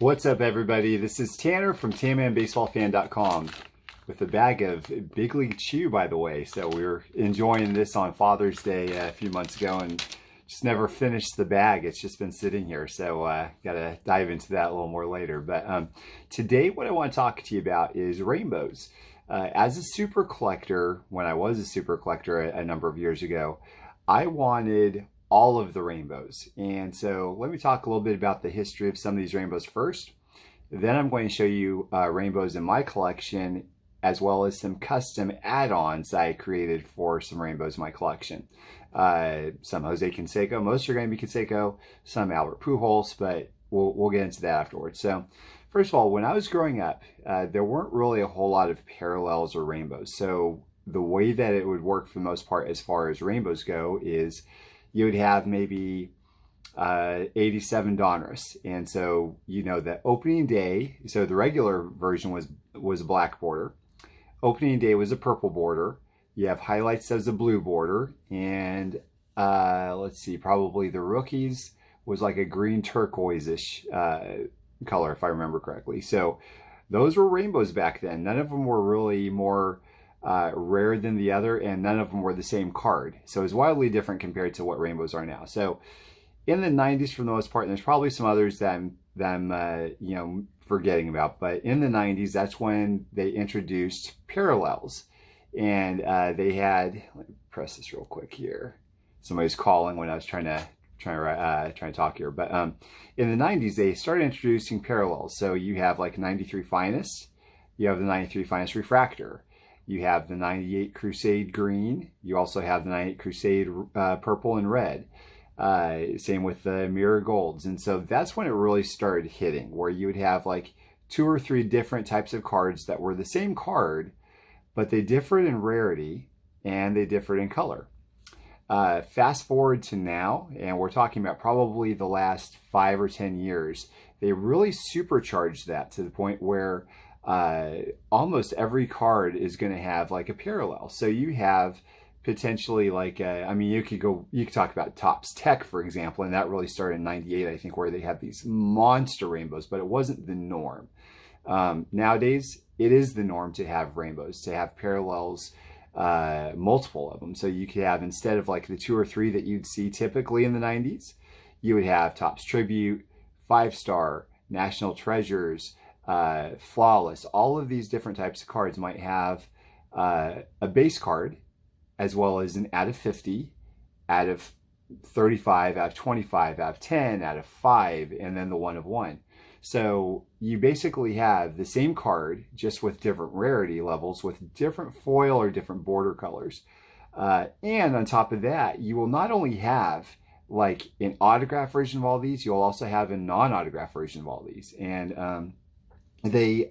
What's up, everybody? This is Tanner from TanmanBaseballFan.com with a bag of Big League Chew, by the way. So we were enjoying this on Father's Day a few months ago and just never finished the bag. It's just been sitting here. So got to dive into that a little more later. But today what I want to talk to you about is rainbows. As a super collector, when I was a super collector a number of years ago, I wanted all of the rainbows. And so let me talk a little bit about the history of some of these rainbows first. Then I'm going to show you rainbows in my collection, as well as some custom add-ons that I created for some rainbows in my collection. Some Jose Canseco, most are going to be Canseco, some Albert Pujols, but we'll get into that afterwards. So first of all, when I was growing up, there weren't really a whole lot of parallels or rainbows. So the way that it would work for the most part as far as rainbows go is you would have maybe 87 Donruss. And so, you know, that opening day, so the regular version was a black border. Opening day was a purple border. You have highlights as a blue border. And let's see, probably the rookies was like a green turquoise-ish color, if I remember correctly. So those were rainbows back then. None of them were really more rare than the other, and none of them were the same card. So it's wildly different compared to what rainbows are now. So in the 90s, for the most part, and there's probably some others that I'm you know, forgetting about, but in the 90s, that's when they introduced parallels. And they had, let me press this real quick here. Somebody's calling when I was trying to talk here. But in the 90s, they started introducing parallels. So you have like 93 Finest, you have the 93 Finest Refractor, you have the 98 Crusade green. You also have the 98 Crusade purple and red. Same with the mirror golds. And so that's when it really started hitting, where you would have like 2 or 3 different types of cards that were the same card, but they differed in rarity and they differed in color. Fast forward to now, and we're talking about probably the last 5 or 10 years, they really supercharged that to the point where almost every card is going to have like a parallel. So you have potentially like, I mean, you could talk about Topps Tech, for example, and that really started in 98, I think, where they had these monster rainbows, but it wasn't the norm. Nowadays, it is the norm to have rainbows, to have parallels, multiple of them. So you could have, instead of like the 2 or 3 that you'd see typically in the 90s, you would have Topps Tribute, 5-Star, National Treasures, Flawless. All of these different types of cards might have a base card, as well as an out of 50, out of 35, out of 25, out of 10, out of 5, and then the 1 of 1. So you basically have the same card, just with different rarity levels, with different foil or different border colors. And on top of that, you will not only have like an autograph version of all these, you'll also have a non-autograph version of all these. And they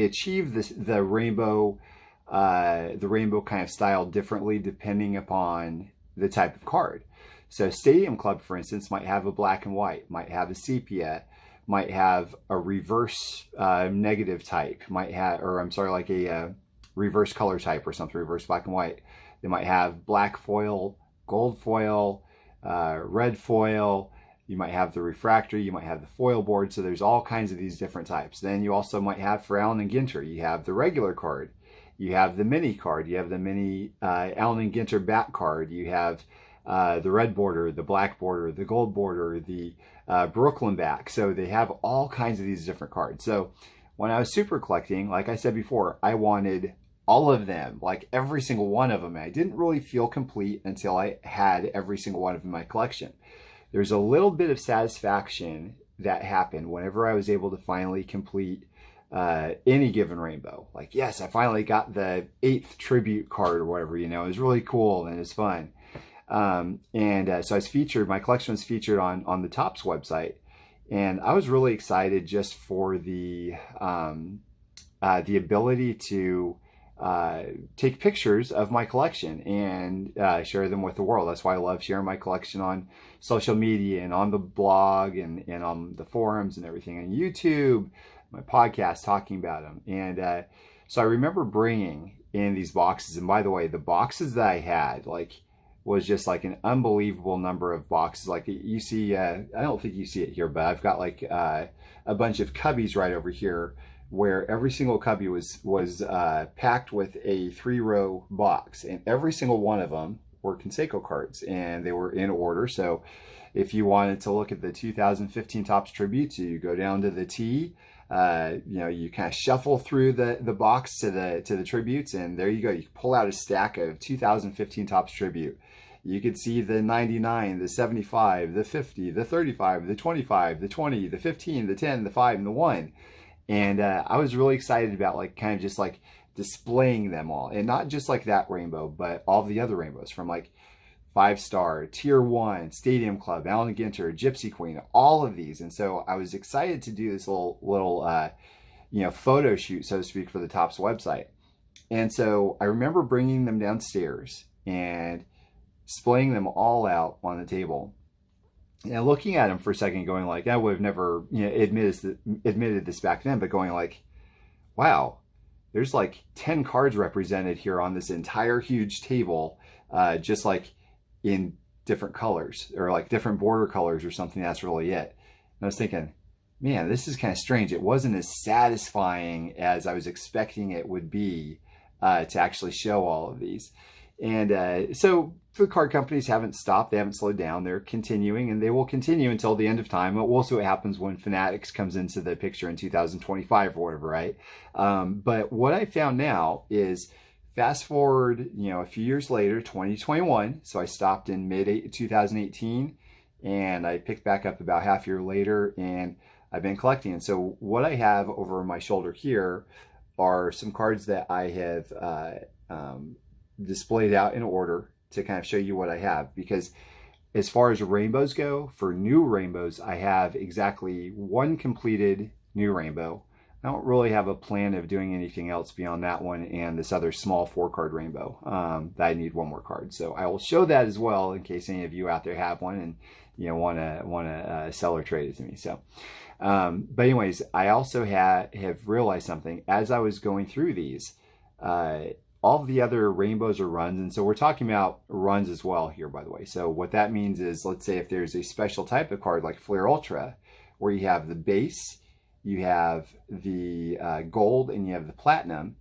achieve the rainbow kind of style differently depending upon the type of card. So Stadium Club, for instance, might have a black and white, might have a sepia, might have a reverse negative type, might have, or I'm sorry, like a reverse color type or something, reverse black and white. They might have black foil, gold foil, red foil. You might have the refractor, you might have the foil board. So there's all kinds of these different types. Then you also might have, for Allen and Ginter, you have the regular card, you have the mini card, you have the mini Allen and Ginter back card, you have the red border, the black border, the gold border, the Brooklyn back. So they have all kinds of these different cards. So when I was super collecting, like I said before, I wanted all of them, like every single one of them. And I didn't really feel complete until I had every single one of them in my collection. There's a little bit of satisfaction that happened whenever I was able to finally complete any given rainbow. Like, yes, I finally got the 8th tribute card or whatever, you know. It was really cool and it was fun. So I was featured, my collection was featured on the Topps website, and I was really excited just for the ability to take pictures of my collection and share them with the world. That's why I love sharing my collection on social media and on the blog and on the forums and everything, on YouTube, my podcast, talking about them. And so I remember bringing in these boxes, and by the way, the boxes that I had, like, was just like an unbelievable number of boxes. Like you see, I don't think you see it here, but I've got like a bunch of cubbies right over here where every single cubby was packed with a 3-row box, and every single one of them were Conseco cards, and they were in order. So if you wanted to look at the 2015 Topps Tributes, you go down to the T, you know, you kind of shuffle through the box to the tributes, and there you go. You pull out a stack of 2015 Topps Tribute. You could see the 99, the 75, the 50, the 35, the 25, the 20, the 15, the 10, the 5, and the 1. And I was really excited about like kind of just like displaying them all, and not just like that rainbow, but all the other rainbows from like 5-star, Tier 1, Stadium Club, Allen Ginter, Gypsy Queen, all of these. And so I was excited to do this little you know, photo shoot, so to speak, for the Topps website. And so I remember bringing them downstairs and displaying them all out on the table, and looking at them for a second, going like, I would have never, you know, admitted this back then, but going like, wow, there's like 10 cards represented here on this entire huge table, just like in different colors or like different border colors or something. That's really it. And I was thinking, man, this is kind of strange. It wasn't as satisfying as I was expecting it would be to actually show all of these. And so the card companies haven't stopped. They haven't slowed down. They're continuing, and they will continue until the end of time. We'll see what happens when Fanatics comes into the picture in 2025 or whatever, right? But what I found now is, fast forward, you know, a few years later, 2021. So I stopped in mid 2018, and I picked back up about half a year later, and I've been collecting. And so what I have over my shoulder here are some cards that I have displayed out in order to kind of show you what I have. Because as far as rainbows go, for new rainbows, I have exactly one completed new rainbow. I don't really have a plan of doing anything else beyond that one and this other small 4-card rainbow that I need one more card. So I will show that as well in case any of you out there have one and, you know, want to sell or trade it to me. So but anyways, I also have realized something as I was going through these. All the other rainbows are runs, and so we're talking about runs as well here, by the way. So what that means is, let's say if there's a special type of card like Flair Ultra, where you have the base, you have the gold, and you have the platinum,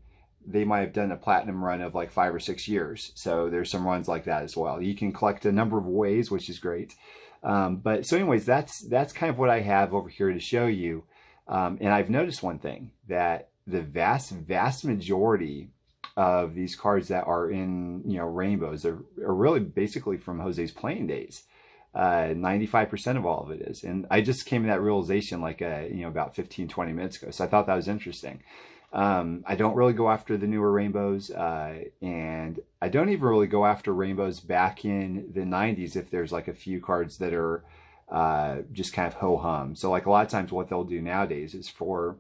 they might have done a platinum run of like 5 or 6 years. So there's some runs like that as well. You can collect a number of ways, which is great. But so anyways, that's kind of what I have over here to show you. And I've noticed one thing, that the vast majority of these cards that are in, you know, rainbows are really basically from Jose's playing days. 95% of all of it is. And I just came to that realization like, you know, about 15-20 minutes ago. So I thought that was interesting. I don't really go after the newer rainbows, and I don't even really go after rainbows back in the 90s if there's like a few cards that are just kind of ho-hum. So like a lot of times what they'll do nowadays is for,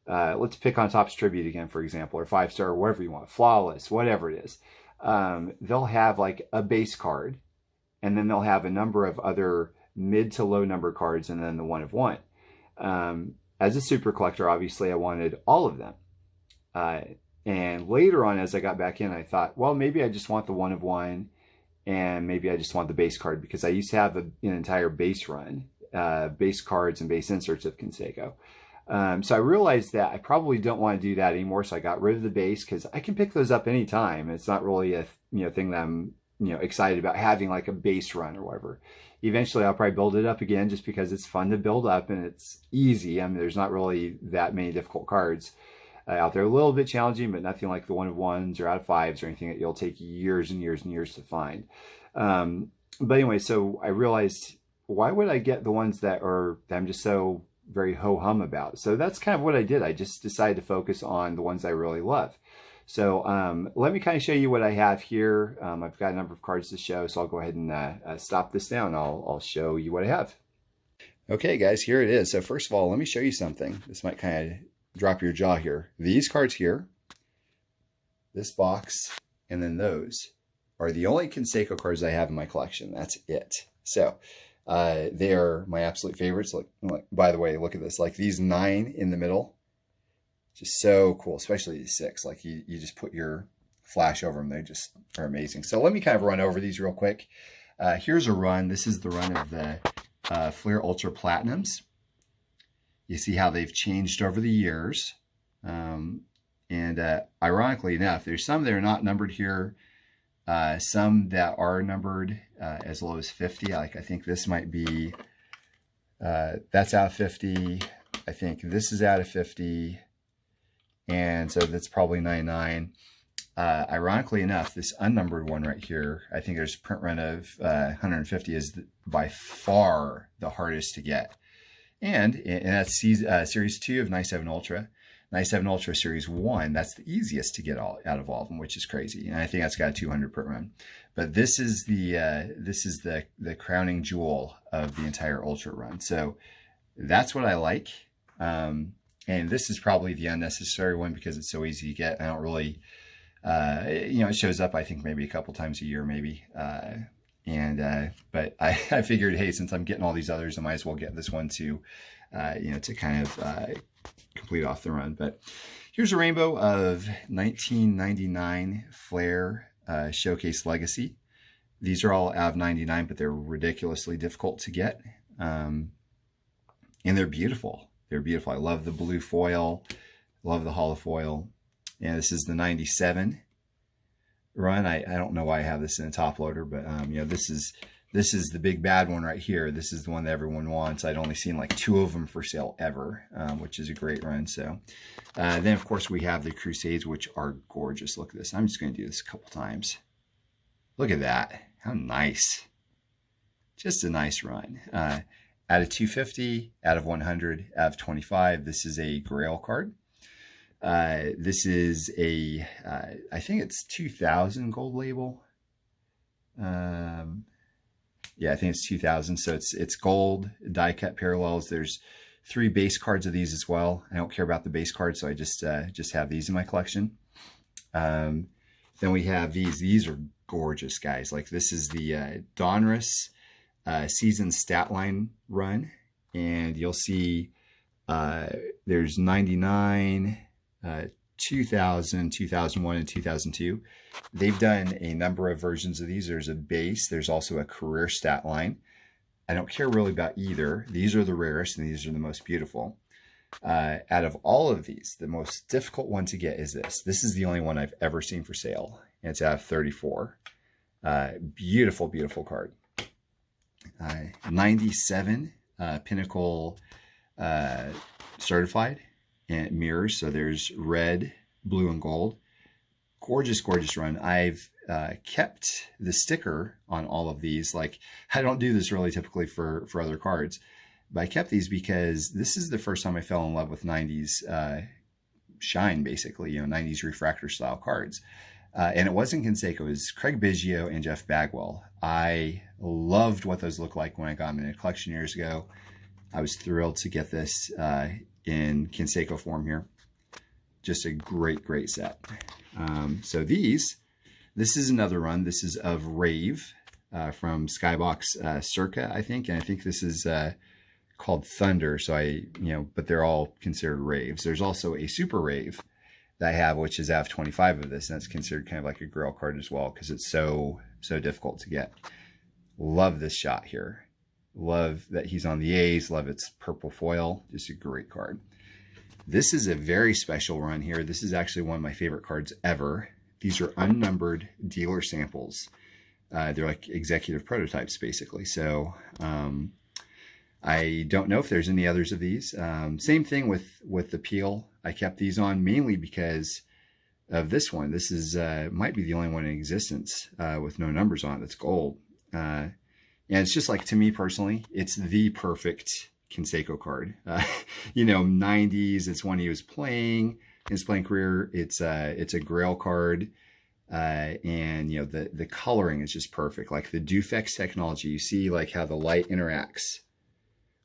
let's pick on Topps Tribute again, for example, or 5-star, or whatever you want, Flawless, whatever it is. They'll have like a base card, and then they'll have a number of other mid to low number cards, and then the 1 of 1. As a super collector, obviously I wanted all of them. And later on, as I got back in, I thought, well, maybe I just want the 1 of 1, and maybe I just want the base card, because I used to have an entire base run, base cards and base inserts of Conseco. So I realized that I probably don't want to do that anymore. So I got rid of the base, because I can pick those up anytime. It's not really a thing that I'm excited about having like a base run or whatever. Eventually I'll probably build it up again, just because it's fun to build up and it's easy. I mean, there's not really that many difficult cards out there. A little bit challenging, but nothing like the 1 of 1s or out of 5s or anything that you'll take years and years and years to find. But anyway, so I realized, why would I get the ones that I'm just so very ho-hum about? So that's kind of what I did. I just decided to focus on the ones I really love. So let me kind of show you what I have here. I've got a number of cards to show, so I'll go ahead and stop this down. I'll show you what I have. Okay, guys, here it is. So first of all, let me show you something. This might kind of drop your jaw here. These cards here, this box, and then those are the only Conseco cards I have in my collection. That's it. So they are my absolute favorites. Like, by the way, look at this. Like these 9 in the middle, just so cool, especially these 6. Like you just put your flash over them. They just are amazing. So let me kind of run over these real quick. Here's a run. This is the run of the Flair Ultra Platinums. You see how they've changed over the years. Ironically enough, there's some that are not numbered here. Some that are numbered as low as 50. Like I think this might be, that's out of 50. I think this is out of 50. And so that's probably 99. Ironically enough, this unnumbered one right here, I think there's a print run of 150 is by far the hardest to get. And that's Series 2 of 97 Ultra. 97 Ultra Series 1, that's the easiest to get out of all of them, which is crazy. And I think that's got a 200 print run. But this is the crowning jewel of the entire Ultra run. So that's what I like. And this is probably the unnecessary one because it's so easy to get. I don't really, it shows up, I think, maybe a couple times a year, maybe. But I figured, hey, since I'm getting all these others, I might as well get this one to kind of complete off the run. But here's a rainbow of 1999 Flair Showcase Legacy. These are all out of 99, but they're ridiculously difficult to get. And they're beautiful. They're beautiful. I love the blue foil, love the hollow foil. And this is the 97 run. I don't know why I have this in a top loader, but this is the big bad one right here. This is the one that everyone wants. I'd only seen like 2 of them for sale ever, which is a great run. So then of course we have the Crusades, which are gorgeous. Look at this. I'm just going to do this a couple times. Look at that. How nice. Just a nice run. Out of 250, out of 100, out of 25, this is a Grail card. This is a, I think it's 2000 gold label. Yeah, I think it's 2000. So it's gold, die cut parallels. There's 3 base cards of these as well. I don't care about the base cards, so I just have these in my collection. Then we have these. These are gorgeous, guys. Like this is the Donruss season stat line run, and you'll see there's 99, 2000, 2001, and 2002. They've done a number of versions of these. There's a base. There's also a career stat line. I don't care really about either. These are the rarest, and these are the most beautiful. Out of all of these, the most difficult one to get is this. This is the only one I've ever seen for sale, and it's out of 34. Beautiful, beautiful card. 97 Pinnacle certified, and it mirrors. So there's red, blue, and gold. Gorgeous, gorgeous run. I've kept the sticker on all of these. Like, I don't do this really typically for other cards, but I kept these because this is the first time I fell in love with 90s shine, basically, 90s refractor style cards. And it wasn't Canseco, it was Craig Biggio and Jeff Bagwell. I loved what those looked like when I got them in a collection years ago. I was thrilled to get this in Canseco form here. Just a great, great set. So this is another run. This is of Rave from Skybox Circa, I think. And I think this is called Thunder. So but they're all considered Raves. There's also a Super Rave that I have, which is out of 25 of this. And that's considered kind of like a Grail card as well, because it's so difficult to get. Love this shot here. Love that he's on the A's. Love its purple foil. Just a great card. This is a very special run here. This is actually one of my favorite cards ever. These are unnumbered dealer samples. They're like executive prototypes, basically. So I don't know if there's any others of these. Same thing with the peel. I kept these on mainly because of this one. This is might be the only one in existence with no numbers on it that's gold. And it's just like, to me personally, it's the perfect Canseco card. 90s, it's one he was playing in his playing career. It's a Grail card. And the coloring is just perfect. Like the Dufex technology, you see like how the light interacts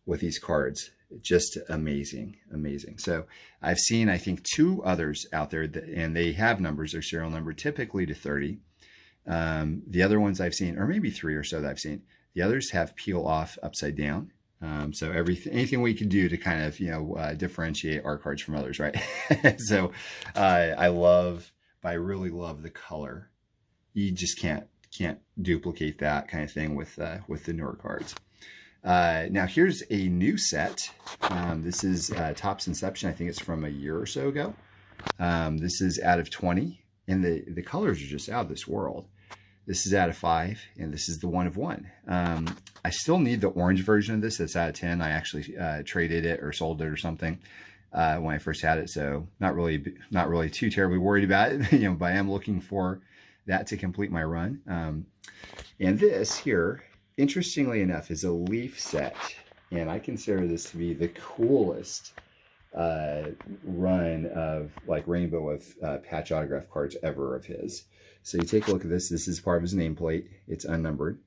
with these cards. Just amazing, amazing. So I've seen, I think, 2 others out there and they have numbers. They're serial numbered typically to 30. The other ones I've seen, or maybe 3 or so that I've seen, the others have peel off upside down. So anything we can do to kind of, differentiate our cards from others, right? So I love but I really love the color. You just can't duplicate that kind of thing with the newer cards. Now here's a new set. This is Topps Inception. I think it's from a year or so ago. This is out of 20, and the colors are just out of this world. This is out of 5, and this is the 1 of 1. I still need the orange version of this. That's out of 10. I actually traded it or sold it or something when I first had it, so not really too terribly worried about it. You know, but I am looking for that to complete my run. And this here, interestingly enough, is a leaf set, and I consider this to be the coolest run of like rainbow of patch autograph cards ever of his. So you take a look at this. This is part of his nameplate. It's unnumbered.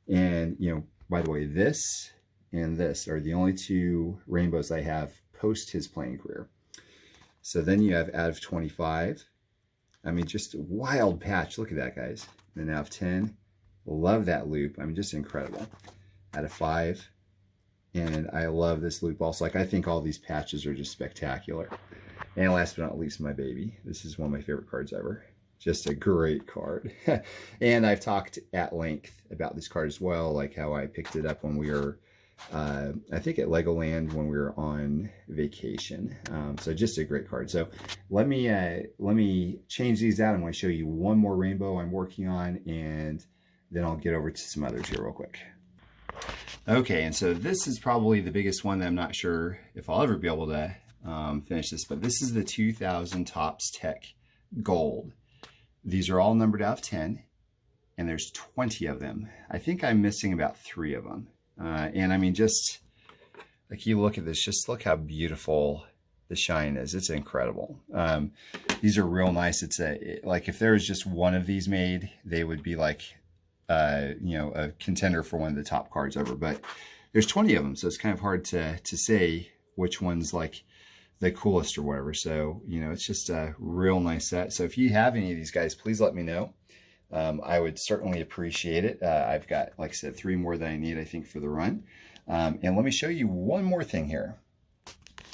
And, you know, by the way, this and this are the only 2 rainbows I have post his playing career. So then you have out of 25. I mean, just a wild patch. Look at that, guys. And out of 10. Love that loop. I mean, just incredible. Out of 5. And I love this loop also. Like, I think all these patches are just spectacular. And last but not least, my baby. This is one of my favorite cards ever. Just a great card. And I've talked at length about this card as well, like how I picked it up when we were, I think at Legoland when we were on vacation. So just a great card. So let me change these out. I'm going to show you one more rainbow I'm working on, and then I'll get over to some others here real quick. Okay, and so this is probably the biggest one that I'm not sure if I'll ever be able to finish this, but this is the 2000 Topps Tech Gold. These are all numbered out of 10, and there's 20 of them. I think I'm missing about 3 of them. And I mean, just like you look at this, just look how beautiful the shine is. It's incredible. These are real nice. It's like if there was just one of these made, they would be like, you know, a contender for one of the top cards ever. But there's 20 of them, so it's kind of hard to say which one's like the coolest or whatever. So, you know, it's just a real nice set. So if you have any of these guys, please let me know. I would certainly appreciate it. I've got, like I said, 3 more that I need, I think, for the run. And let me show you one more thing here.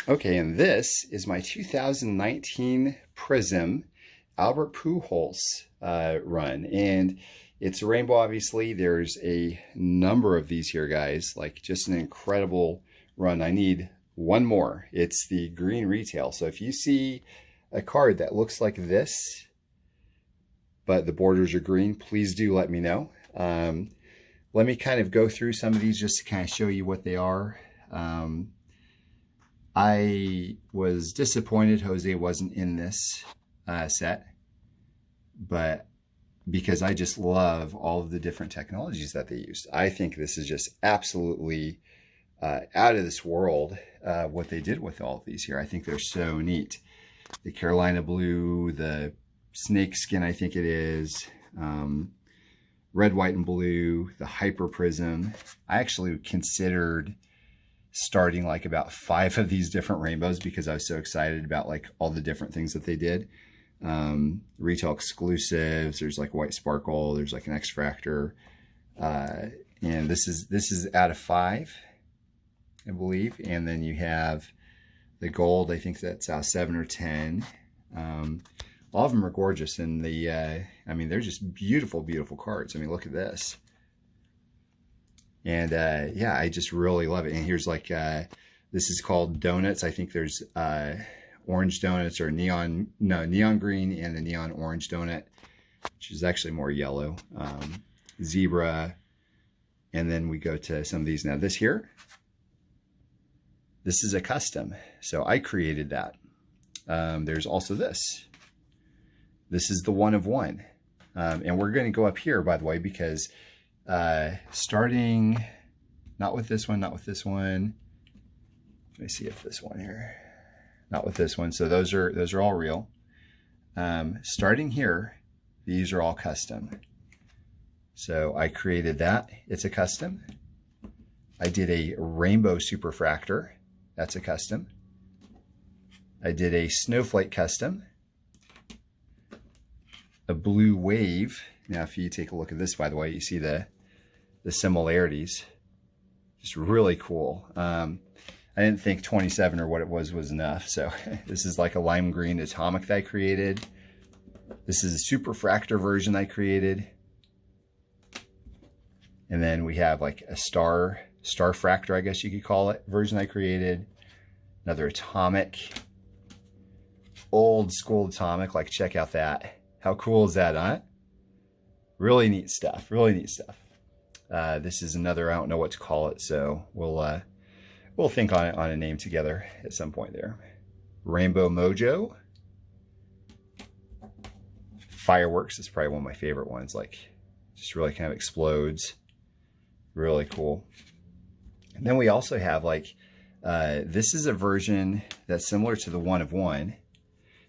Okay, and this is my 2019 Prism Albert Pujols run. And it's a rainbow, obviously. There's a number of these here, guys. Like, just an incredible run. I need one more. It's the green retail. So if you see a card that looks like this, but the borders are green, please do let me know. Let me kind of go through some of these just to kind of show you what they are. I was disappointed Jose wasn't in this set, but because I just love all of the different technologies that they used. I think this is just absolutely out of this world, what they did with all of these here. I think they're so neat. The Carolina blue, the snake skin, I think it is, red, white, and blue, the hyper prism. I actually considered starting like about 5 of these different rainbows because I was so excited about like all the different things that they did. Retail exclusives, there's like white sparkle, there's like an X-Fractor, and this is out of 5, I believe. And then you have the gold, I think that's out of 7 or 10. All of them are gorgeous, and I mean, they're just beautiful, beautiful cards. I mean, look at this. And yeah, I just really love it. And here's like, this is called donuts. I think there's orange donuts or neon green and the neon orange donut, which is actually more yellow. Zebra. And then we go to some of these. Now this here, this is a custom. So I created that. There's also this. This is the 1 of 1. And we're going to go up here, by the way, because starting, not with this one, not with this one. Let me see if this one here, not with this one. So those are all real. Starting here, these are all custom. So I created that. It's a custom. I did a rainbow superfractor. That's a custom. I did a snowflake custom. A blue wave. Now, if you take a look at this, by the way, you see the similarities. Just really cool. I didn't think 27 or what it was enough. So this is like a lime green atomic that I created. This is a super fractor version I created. And then we have like a star fractor, I guess you could call it, version I created. Another atomic, old school atomic. Like, check out that. How cool is that, huh? Really neat stuff. Really neat stuff. This is another, I don't know what to call it, so we'll think on a name together at some point there. Rainbow Mojo. Fireworks is probably one of my favorite ones. Like, just really kind of explodes. Really cool. And then we also have like, this is a version that's similar to the one of one.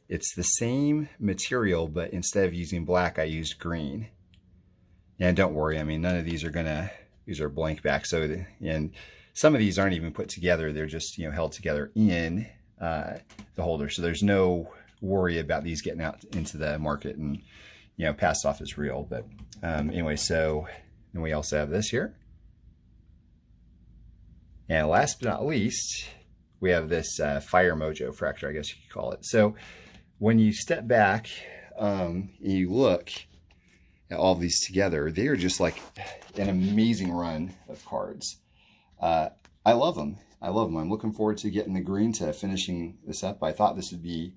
It's the same material, but instead of using black, I used green. And don't worry, I mean, none of these are these are blank back. So, and some of these aren't even put together. They're just, you know, held together in the holder. So there's no worry about these getting out into the market and, you know, passed off as real. But anyway, so then we also have this here. And last but not least, we have this Fire Mojo fractor, I guess you could call it. So when you step back, you look at all of these together, they are just like an amazing run of cards. I love them. I love them. I'm looking forward to getting the green to finishing this up. I thought this would be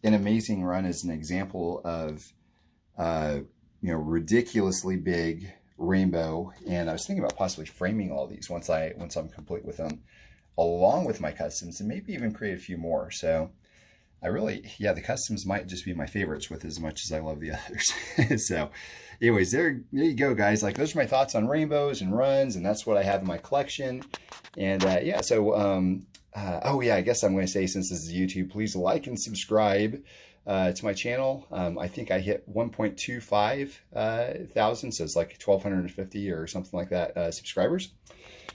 an amazing run as an example of, you know, ridiculously big rainbow. And I was thinking about possibly framing all these once I'm complete with them, along with my customs, and maybe even create a few more. So I really, yeah, the customs might just be my favorites with as much as I love the others. So anyways, there you go, guys. Like, those are my thoughts on rainbows and runs, and that's what I have in my collection. And yeah, so, oh yeah, I guess I'm going to say, since this is YouTube, please like and subscribe to my channel. I think I hit 1.25 thousand, so it's like 1,250 or something like that subscribers.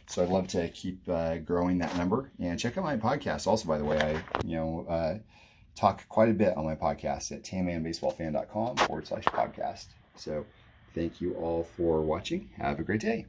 So I'd love to keep growing that number. And check out my podcast also, by the way. I talk quite a bit on my podcast at tammanbaseballfan.com/podcast. So thank you all for watching. Have a great day.